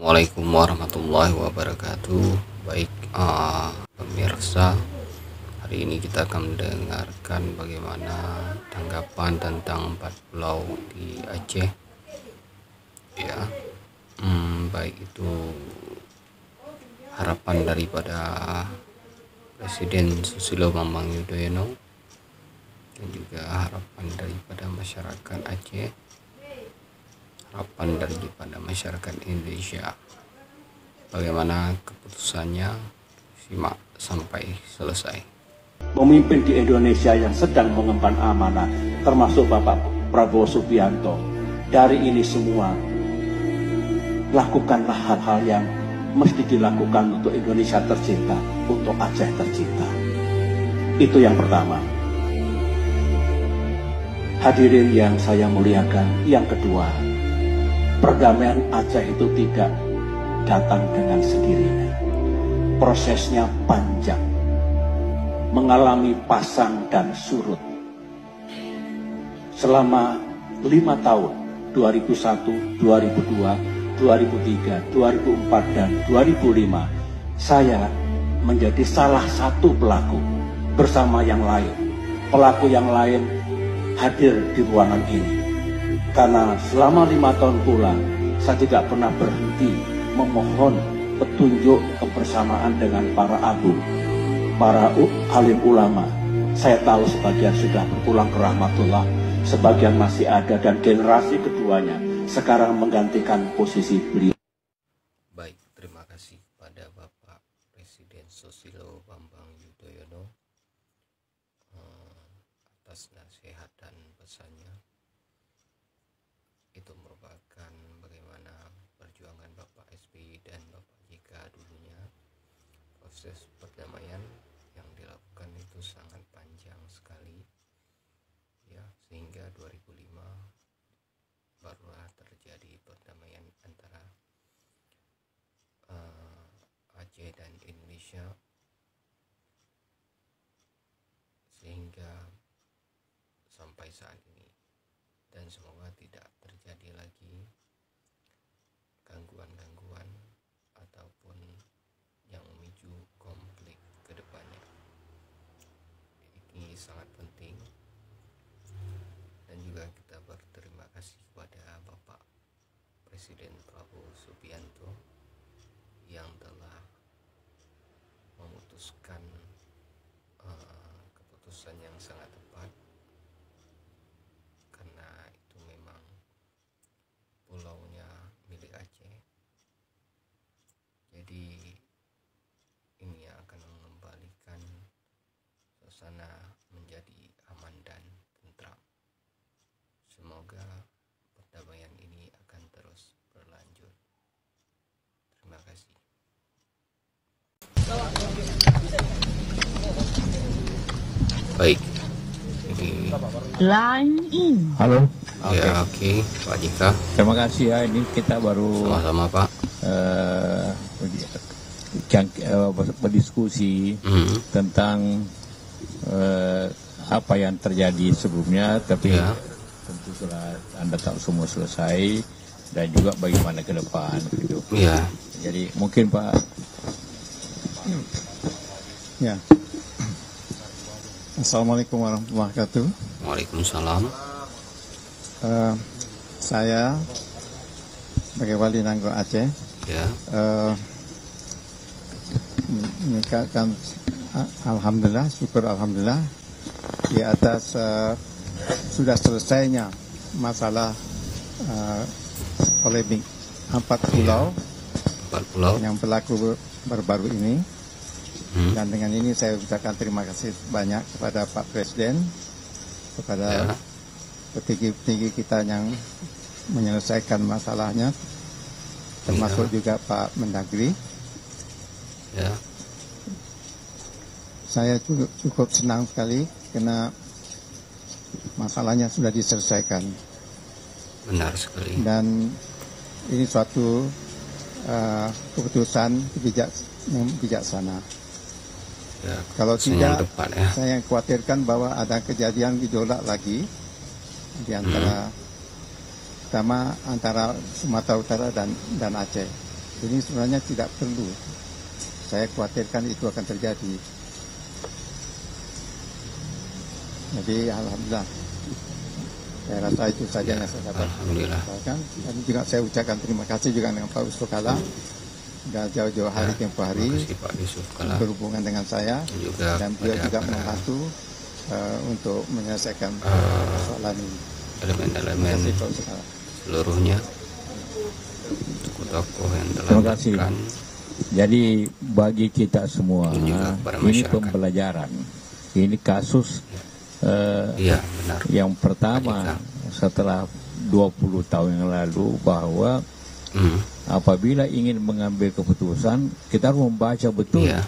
Assalamualaikum warahmatullahi wabarakatuh. Baik, pemirsa, hari ini kita akan mendengarkan bagaimana tanggapan tentang 4 pulau di Aceh. Ya, baik itu harapan daripada Presiden Susilo Bambang Yudhoyono dan juga harapan daripada masyarakat Aceh, harapan daripada masyarakat Indonesia. Bagaimana keputusannya, simak sampai selesai. Pemimpin di Indonesia yang sedang mengemban amanah, termasuk Bapak Prabowo Subianto, dari ini semua lakukanlah hal-hal yang mesti dilakukan untuk Indonesia tercinta, untuk Aceh tercinta. Itu yang pertama. Hadirin yang saya muliakan, yang kedua, perdamaian Aceh itu tidak datang dengan sendirinya. Prosesnya panjang, mengalami pasang dan surut. Selama 5 tahun, 2001, 2002, 2003, 2004, dan 2005, saya menjadi salah satu pelaku bersama yang lain. Pelaku yang lain hadir di ruangan ini. Karena selama 5 tahun pula, saya tidak pernah berhenti memohon petunjuk kebersamaan dengan para abu, para alim ulama. Saya tahu sebagian sudah berpulang ke rahmatullah, sebagian masih ada, dan generasi keduanya sekarang menggantikan posisi beliau. Baik, terima kasih kepada Bapak Presiden Susilo Bambang Yudhoyono atas nasihat dan pesannya. Itu merupakan bagaimana perjuangan Bapak SBY dan Bapak JK dulunya. Proses perdamaian yang dilakukan itu sangat panjang sekali, ya, sehingga 2005 barulah terjadi perdamaian antara Aceh dan Indonesia, sehingga sampai saat ini, dan semoga tidak terjadi lagi gangguan-gangguan ataupun yang memicu konflik ke depannya. Ini sangat penting, dan juga kita berterima kasih kepada Bapak Presiden Prabowo Subianto yang telah memutuskan keputusan yang sangat tepat, karena itu memang pulaunya milik Aceh. Jadi ini akan mengembalikan suasana menjadi aman dan tentram. Semoga perdamaian ini akan terus berlanjut. Terima kasih. Baik, ini Line in. Halo. ya, oke, Pak JK. Terima kasih ya. Ini kita baru Sama-sama, Pak. berdiskusi tentang apa yang terjadi sebelumnya, tapi Ya. tentu sudah Anda tahu semua selesai, dan juga bagaimana ke depan gitu. Ya, Jadi mungkin Pak. Ya. Assalamualaikum warahmatullahi wabarakatuh. Waalaikumsalam. Saya sebagai Wali Nanggo Aceh Ya, mengucapkan alhamdulillah, syukur alhamdulillah di atas sudah selesainya masalah polemik 4 pulau 4 pulau. yang berlaku baru-baru ini. Dan dengan ini saya ucapkan terima kasih banyak kepada Pak Presiden, kepada petinggi-petinggi kita yang menyelesaikan masalahnya, termasuk juga Pak Mendagri. Ya, Saya cukup senang sekali karena masalahnya sudah diselesaikan, benar sekali. dan ini suatu keputusan bijaksana. Ya, Kalau senyum tidak, depan, ya. saya khawatirkan bahwa ada kejadian gejolak lagi di antara, pertama antara Sumatera Utara dan Aceh. Ini sebenarnya tidak perlu. Saya khawatirkan itu akan terjadi. Jadi alhamdulillah. Saya rasa itu saja yang saya dapat sampaikan. Dan juga saya ucapkan terima kasih juga dengan Pak Yusuf Kalla. Sudah jauh-jauh hari tempoh hari berhubungan dengan saya dan beliau juga membantu untuk menyelesaikan persoalan ini. Elemen-elemen seluruhnya, tokoh-tokoh yang telah Terima kasih. berperan. Jadi bagi kita semua Pada ini masyarakat. pembelajaran. Ini kasus Iya, benar. yang pertama setelah 20 tahun yang lalu, bahwa apabila ingin mengambil keputusan, kita harus membaca betul Iya.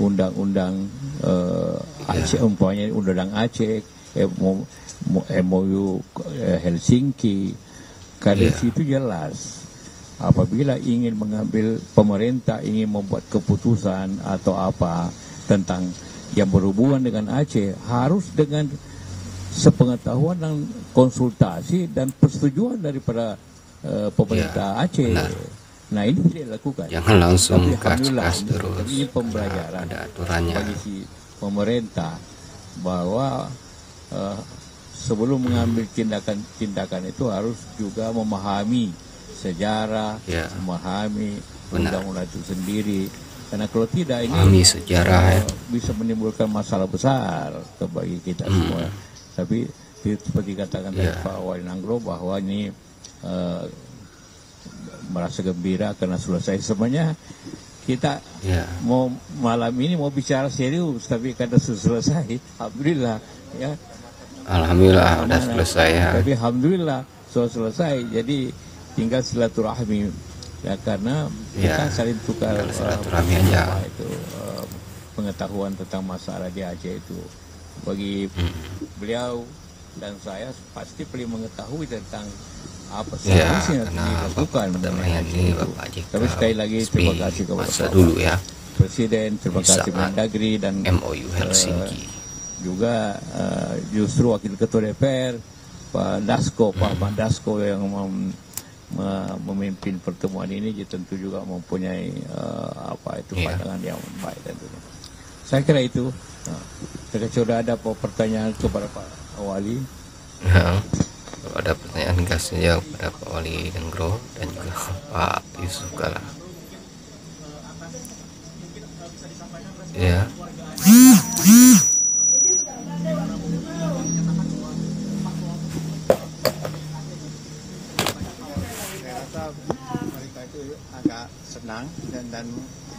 undang-undang Aceh, umpamanya undang-undang Aceh, MOU Helsinki. Karena Iya. situ jelas, apabila ingin mengambil, pemerintah ingin membuat keputusan atau apa tentang yang berhubungan dengan Aceh, harus dengan sepengetahuan dan konsultasi dan persetujuan daripada pemerintah Aceh. benar. Nah, ini tidak dilakukan. Jangan langsung Tapi alhamdulillah, gas terus. ini pembelajaran Ada aturannya. bagi si pemerintah bahwa sebelum mengambil tindakan itu harus juga memahami sejarah, Ya. memahami Benar. undang-undang itu sendiri. Karena kalau tidak, ini Memahami sejarah, ya. bisa menimbulkan masalah besar bagi kita semua. Tapi seperti katakan tadi Pak Wali Nanggro, bahwa ini merasa gembira karena selesai. Sebenarnya kita mau malam ini mau bicara serius, tapi karena sudah selesai, alhamdulillah ya. Alhamdulillah sudah selesai ya. Tapi alhamdulillah sudah selesai. Jadi tinggal silaturahmi ya, karena kita saling tukar silaturahmi aja. itu pengetahuan tentang masalah di Aceh itu. Bagi beliau dan saya pasti perlu mengetahui tentang apa seharusnya dilakukan mengenai ini itu. Bapak JK. Tapi sekali lagi terima kasih kepada masa Bapak dulu ya. Presiden, terima kasih Mendagri dan MOU Helsinki. juga justru Wakil Ketua DPR Pak Dasko, Pak Ahmad Dasko yang memimpin pertemuan ini, tentu juga mempunyai pandangan yang baik tentunya. Saya kira itu. Saya sudah ada pertanyaan kepada Pak Wali. Nah, kalau ada pertanyaan gas saja kepada Pak Wali Nanggro dan juga Pak Yusuf Kalla. Ya. Saya rasa mereka itu agak senang dan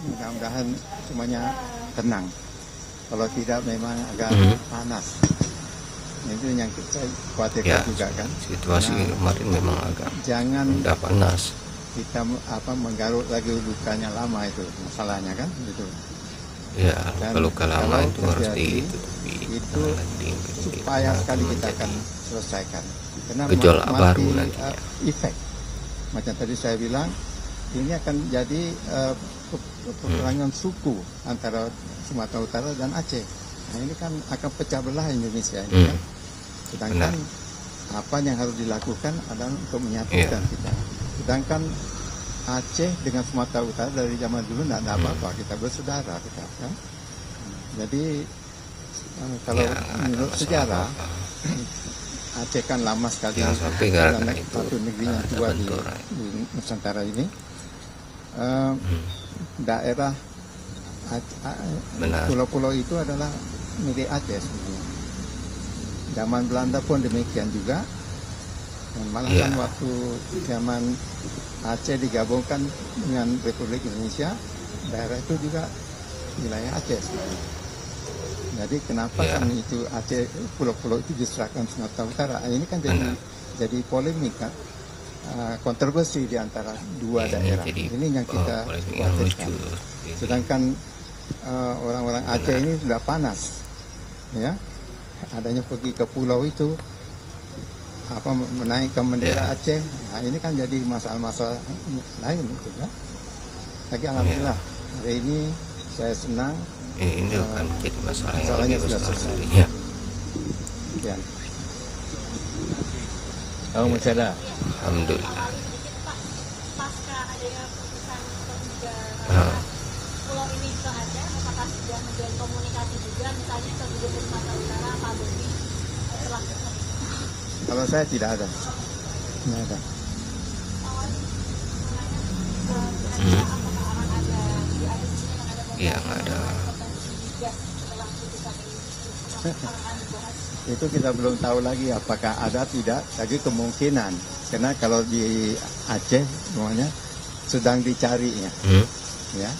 mudah-mudahan semuanya tenang. Kalau tidak memang agak panas. Itu yang saya khawatirkan juga kan. Situasi kemarin memang agak Jangan udah panas. kita menggaruk lagi lukanya lama itu masalahnya kan gitu. Ya, luka lama kalau itu harus terjadi, ditutupi. itu supaya sekali kita akan selesaikan. Karena gejolak baru mati, nantinya. efek. Macam tadi saya bilang, ini akan jadi peperangan suku antara Sumatera Utara dan Aceh. Nah, ini kan akan pecah belah Indonesia ini kan. Sedangkan apa yang harus dilakukan adalah untuk menyatukan kita. Sedangkan Aceh dengan Sumatera Utara dari zaman dulu tidak ada apa-apa, kita bersaudara kita kan. Jadi kalau menurut sejarah Aceh kan lama sekali sampai gara-gara itu satu negeri yang tua di Nusantara ini. Daerah pulau-pulau itu adalah milik Aceh sebenarnya. Zaman Belanda pun demikian juga. Dan malahan waktu zaman Aceh digabungkan dengan Republik Indonesia, daerah itu juga wilayah Aceh sebenarnya. Jadi kenapa kan itu Aceh, pulau-pulau itu diserahkan Sumatera Utara? Ini kan jadi polemik kan, kontroversi di antara dua daerah. Ini yang kita khawatirkan. Sedangkan orang-orang Aceh ini sudah panas, ya, adanya pergi ke pulau itu, menaikkan bendera Aceh. Nah, ini kan jadi masalah-masalah lain gitu ya. Lagi alhamdulillah hari ini saya senang. Ini akan jadi masalah yang Masalahnya lebih sudah besar selesai. nantinya. Ya. Masya Allah. Alhamdulillah. Pasca adanya keputusan pulau ini ke Aceh, apakah sudah menjalin komunikasi juga misalnya ke Gubernur Sumatera Utara Pak Bobi setelah Kalau saya tidak ada. Tidak ada. Iya, nggak ada. Itu kita belum tahu lagi apakah ada tidak, tapi kemungkinan. Karena kalau di Aceh semuanya sedang dicarinya, ya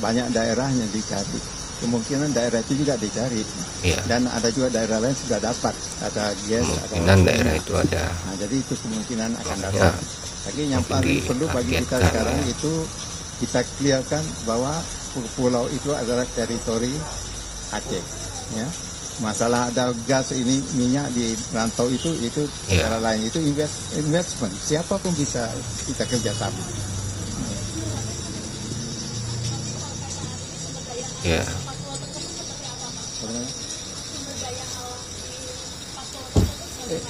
banyak daerahnya dicari. Kemungkinan daerah itu juga dicari, Iya. dan ada juga daerah lain sudah dapat, ada gas, Kemungkinan daerah itu ada. Nah, jadi itu kemungkinan akan Ya, dapat. Tapi yang mungkin paling perlu bagi kita ditargetkan, sekarang ya. itu kita clearkan bahwa pulau itu adalah teritori Aceh, ya. Masalah ada gas ini minyak di rantau itu Ya. cara lain, itu investment. Siapapun bisa kita kerjasama. Ya,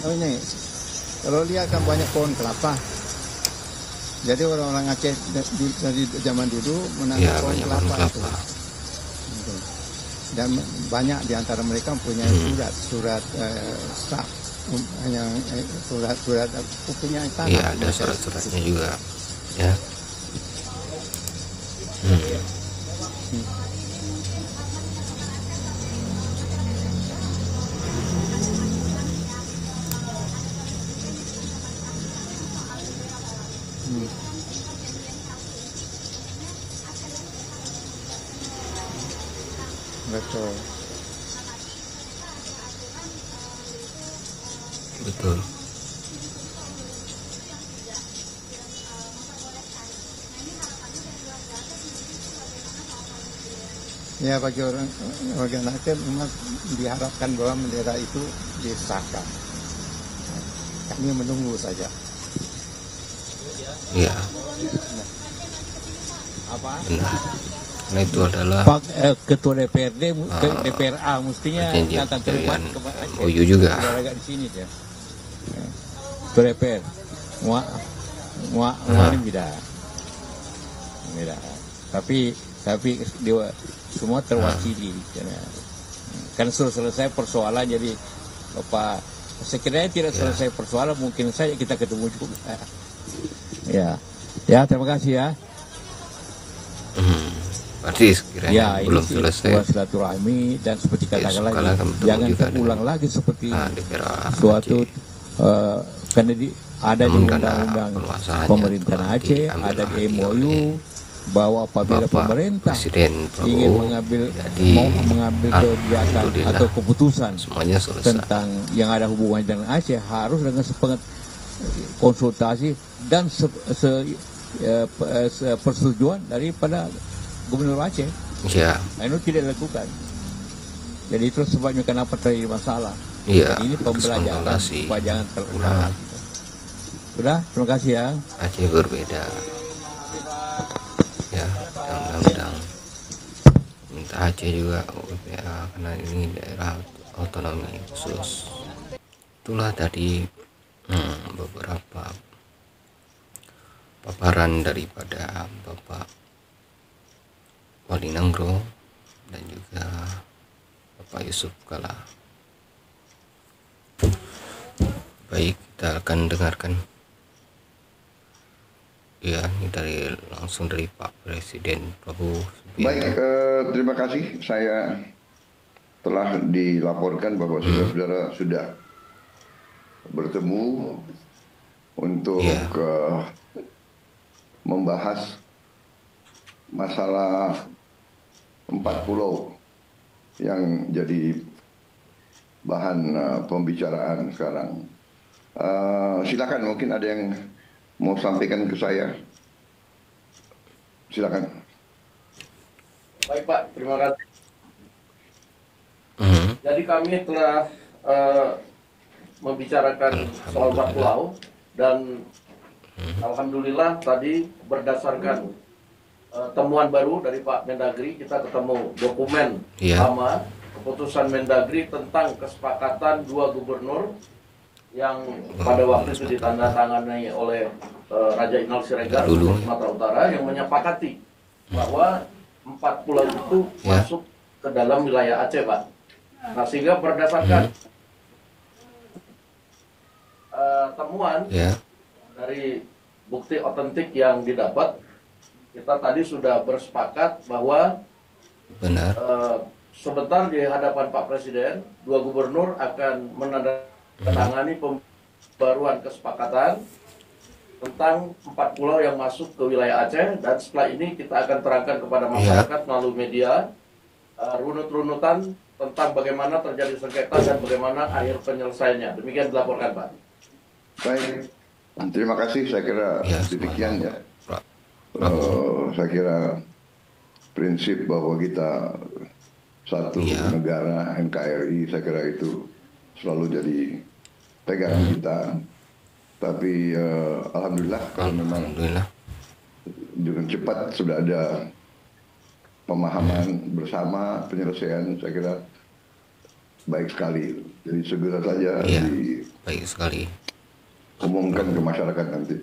Oh ini, kalau lihat kan banyak pohon kelapa. Jadi orang-orang Aceh dari zaman dulu menanam ya pohon banyak pohon kelapa itu. kelapa. Gitu. Dan banyak di antara mereka punya surat sah, yang surat punya tanah. Iya, ada surat-suratnya juga. Ya. Betul. Betul. Ya, bagi warga Aceh memang diharapkan bahwa bendera itu disahkan. Kami menunggu saja. Iya, Apa? benar. Karena itu adalah Pak Ketua DPRD, DPRA mestinya perjanjian datang ke depan perjanjian ke Aceh. MOU juga. Biar agak di sini ya. Ketua DPR, ini tidak. Tapi semua terwakili. Kan sudah selesai persoalan, jadi Bapak sekiranya tidak selesai persoalan, mungkin saja kita ketemu juga. Ya, terima kasih ya. Berarti sekiranya Ya, belum ini selesai. sebuah silaturahmi dan seperti katakan Esok lagi, kala akan bertemu jangan juga terulang lagi seperti DPRA suatu Aceh. karena ada di Namun karena undang-undang permasalahannya pemerintahan telah Aceh, diambil ada di alih MOU oleh bahwa apabila Bapak pemerintah Presiden ingin Prabowo, mengambil jadi kebijakan alhamdulillah atau keputusan semuanya selesai. tentang yang ada hubungan dengan Aceh harus dengan konsultasi dan persetujuan daripada Gubernur Aceh. Ya, Nah, itu tidak dilakukan. Jadi itu sebabnya kenapa terjadi masalah. iya. Jadi ini pembelajaran konsultasi supaya jangan terulang. ulang. Sudah, terima kasih ya. Aceh berbeda. Ya, undang-undang minta Aceh juga UPA karena ini daerah otonomi khusus. Itulah tadi beberapa paparan daripada Bapak Wali Nanggro dan juga Bapak Yusuf Kala. Baik, kita akan dengarkan. Ya, ini langsung dari Pak Presiden Prabowo Subianto. Baik, terima kasih. Saya telah dilaporkan bahwa saudara-saudara sudah bertemu untuk membahas masalah 4 pulau yang jadi bahan pembicaraan sekarang. Silakan, mungkin ada yang mau sampaikan ke saya. Silakan. Baik Pak, terima kasih. Jadi kami telah membicarakan soal 4 pulau dan alhamdulillah tadi berdasarkan temuan baru dari Pak Mendagri, kita ketemu dokumen lama keputusan Mendagri tentang kesepakatan 2 gubernur yang pada waktu itu ditandatangani oleh Raja Inal Siregar Sumatera Utara, yang menyepakati bahwa 4 pulau itu masuk ke dalam wilayah Aceh, Pak. Nah, sehingga berdasarkan temuan dari bukti otentik yang didapat, kita tadi sudah bersepakat bahwa sebentar di hadapan Pak Presiden, 2 gubernur akan menandatangani pembaruan kesepakatan tentang 4 pulau yang masuk ke wilayah Aceh, dan setelah ini kita akan terangkan kepada masyarakat melalui media runut-runutan tentang bagaimana terjadi sengketa dan bagaimana akhir penyelesaiannya. Demikian dilaporkan, Pak. Baik, terima kasih. Saya kira demikian ya. Saya kira prinsip bahwa kita satu negara NKRI, saya kira itu selalu jadi pegangan kita. Tapi alhamdulillah kalau memang dengan cepat sudah ada pemahaman bersama, penyelesaian, saya kira baik sekali. Jadi segera saja baik sekali umumkan ke masyarakat nanti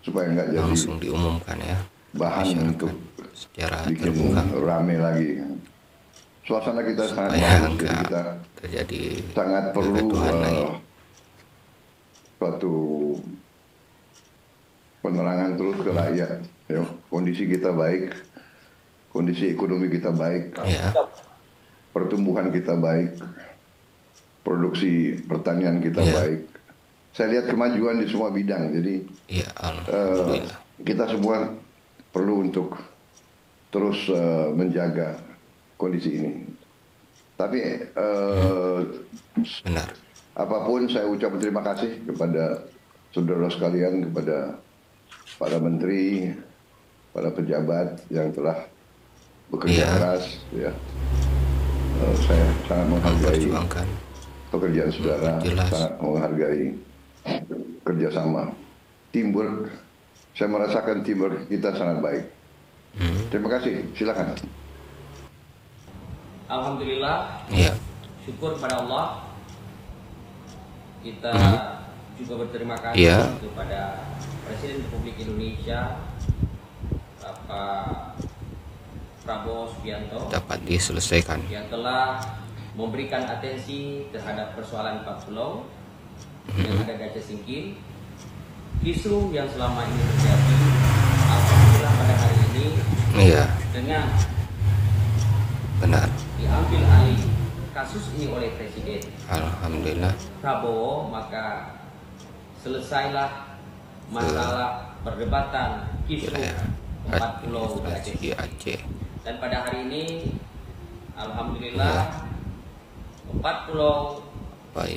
supaya nggak jadi langsung diumumkan ya bahan untuk secara bikin terbuka, rame lagi. Suasana kita sangat bagus, jadi kita terjadi sangat perlu suatu penerangan terus ke rakyat. Ya, kondisi kita baik, kondisi ekonomi kita baik, pertumbuhan kita baik, produksi pertanian kita baik. Saya lihat kemajuan di semua bidang, jadi kita semua perlu untuk terus menjaga kondisi ini. Tapi apapun saya ucapkan terima kasih kepada saudara sekalian, kepada para menteri, para pejabat yang telah bekerja keras. Ya. Saya sangat menghargai pekerjaan saudara, sangat menghargai kerjasama, teamwork. Saya merasakan teamwork kita sangat baik. Terima kasih, silakan. Alhamdulillah, syukur pada Allah. Kita juga berterima kasih kepada Presiden Republik Indonesia, Bapak Prabowo Subianto, dapat diselesaikan, yang telah memberikan atensi terhadap persoalan 4 pulau yang ada di Aceh Singkil. Kisruh yang selama ini terjadi, alhamdulillah pada hari ini dengan diambil alih kasus ini oleh Presiden Prabowo, maka selesailah masalah perdebatan kisruh 4 pulau di Aceh. Dan pada hari ini alhamdulillah 4 pulau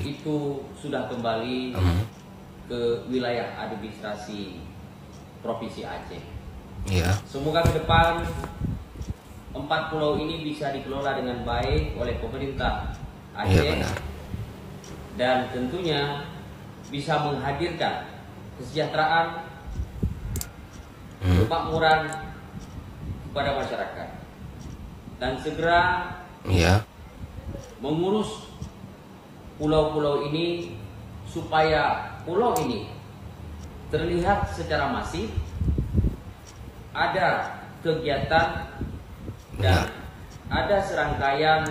itu sudah kembali ke wilayah administrasi Provinsi Aceh. Semoga ke depan 4 pulau ini bisa dikelola dengan baik oleh pemerintah Aceh, dan tentunya bisa menghadirkan kesejahteraan, kemakmuran kepada masyarakat, dan segera mengurus pulau-pulau ini supaya pulau ini terlihat secara masif, ada kegiatan dan ada serangkaian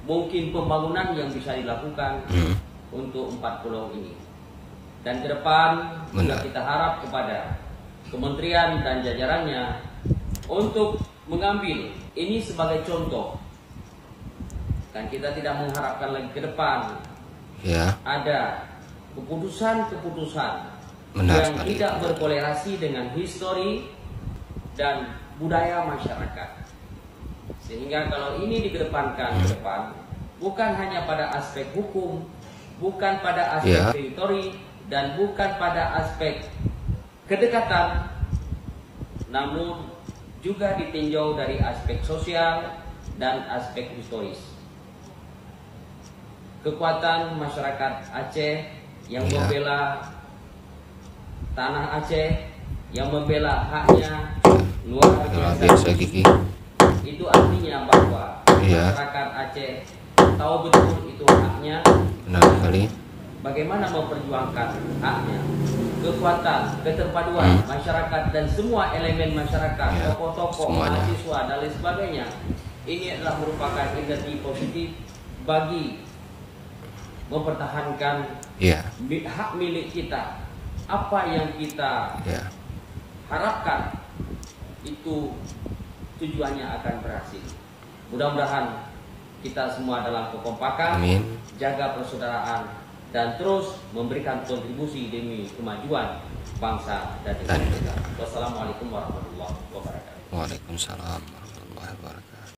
mungkin pembangunan yang bisa dilakukan untuk 4 pulau ini. Dan ke depan kita harap kepada kementerian dan jajarannya untuk mengambil ini sebagai contoh. Dan kita tidak mengharapkan lagi ke depan ada keputusan-keputusan yang tidak berkolerasi dengan histori dan budaya masyarakat. Sehingga kalau ini dikedepankan ke depan, bukan hanya pada aspek hukum, bukan pada aspek teritori, dan bukan pada aspek kedekatan, namun juga ditinjau dari aspek sosial dan aspek historis. Kekuatan masyarakat Aceh yang membela tanah Aceh, yang membela haknya luar biasa. Itu artinya bahwa masyarakat Aceh tahu betul itu haknya, bagaimana memperjuangkan haknya, kekuatan, keterpaduan masyarakat dan semua elemen masyarakat, tokoh-tokoh, mahasiswa dan lain sebagainya. Ini adalah merupakan energi positif bagi mempertahankan hak milik kita. Apa yang kita harapkan itu tujuannya akan berhasil. Mudah-mudahan kita semua dalam kekompakan, jaga persaudaraan, dan terus memberikan kontribusi demi kemajuan bangsa dan negara. Wassalamualaikum warahmatullahi wabarakatuh. Waalaikumsalam warahmatullahi wabarakatuh.